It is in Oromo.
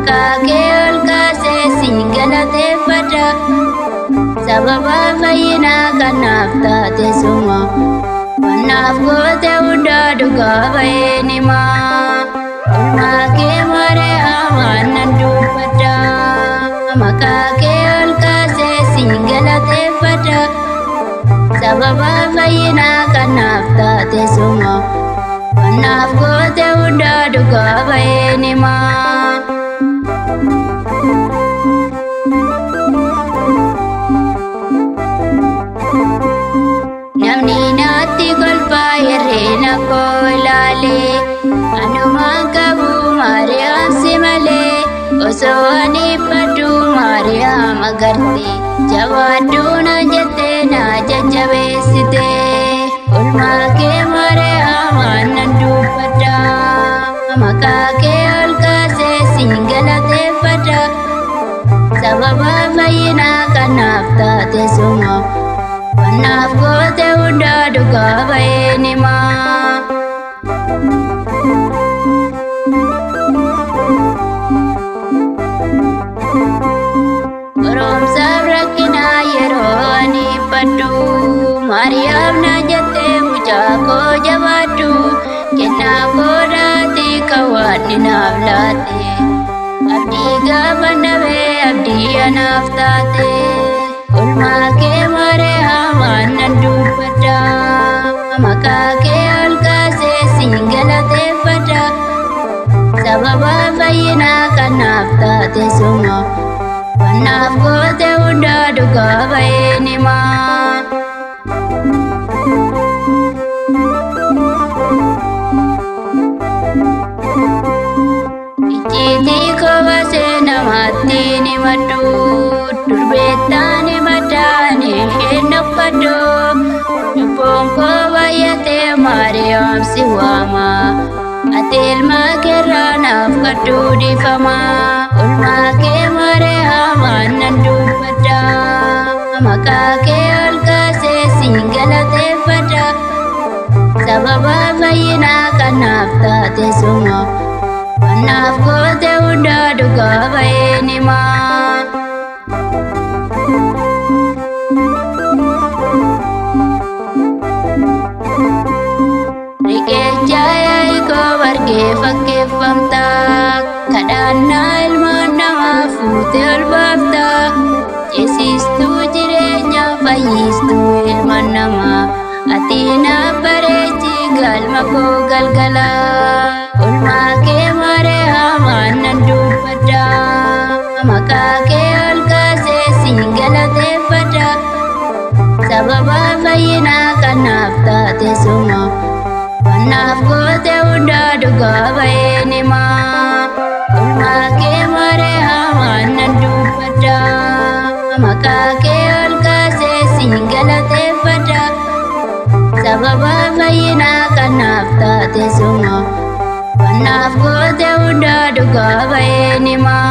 maqaa kee ol kaasee siin galateeffadha. Sababa fayyinaa kanaaf taate suma wannaaf goote hundaa dhugaa bahee himaa. Oolmaa kee Maariyaamaan nan dubbadha. Maqaa kee ol kaasee siin galateeffadha. Sababa fayyinaa kanaaf taate suma wannaaf goote hundaa dhugaa bahee himaa. Namni naatti kolfaa herreena koo ilaalee anumaan qabu Maariyaam si malee. Osoo ani baddu Maariyaam agarte jabaadhu na jettee na jajjabeessite. Oolmaa kee Maariyaamaan nan dubbadha. Maqaa kee ol kaasee siin galateeffadha. Sababa fayyinaa kanaaf taate suma wannaaf goote hundaa dhugaa bahee himaa. Goromsaaf rakkinaa yeroo ani baddu Maariyaam na jettee mucaa koo jabaadhu. Kennaa koodhaati kan waan naaf laate. Abdii gaafa dhabee abdii anaaf taate. Oolmaa kee Maariyaamaan nan dubbadha. Maqaa kee ol kaasee siin galateeffadha. Sababa fayyinaa kanaaf taate suma wannaaf goote hundaa dhugaa bahee himaa. Icciitii koo baasee namaatti himadhu. Durbeettaan himadhaan isheen dhokfadhu. Lubbuun koo baay'atee Maariyaam si waama. Ati ilma keerraa naaf kadhu dhiifama. Oolmaa kee Maariyaamaan nan dubbadha. Maqaa kee ol kaasee siin galateeffadha. Sababa fayyinaa kanaaf taate suma wannaaf goote hundaa dhugaa bahee himaa. Riqeecha yaa'ii koo bargee fakkeeffamta. Kadhannaa ilmaan namaa fuutee ol baafta. Ceesistuu jireenyaa fayyistuu ilmaan namaa. Ati naaf bareechi galma koo galgala. Oolmaa kee Maariyaamaan nan dubbadha. Maqaa kee ol kaasee siin galateeffadha. Sababa fayyinaa kanaaf taate suma wannaaf goote hundaa dhugaa bahee himaa. Oolmaa kee Maariyaamaan nan dubbadha. Maqaa kee ol kaasee siin galateeffadha. Sababa fayyinaa kanaaf taate suma wannaaf goote hundaa dhugaa bahee himaa.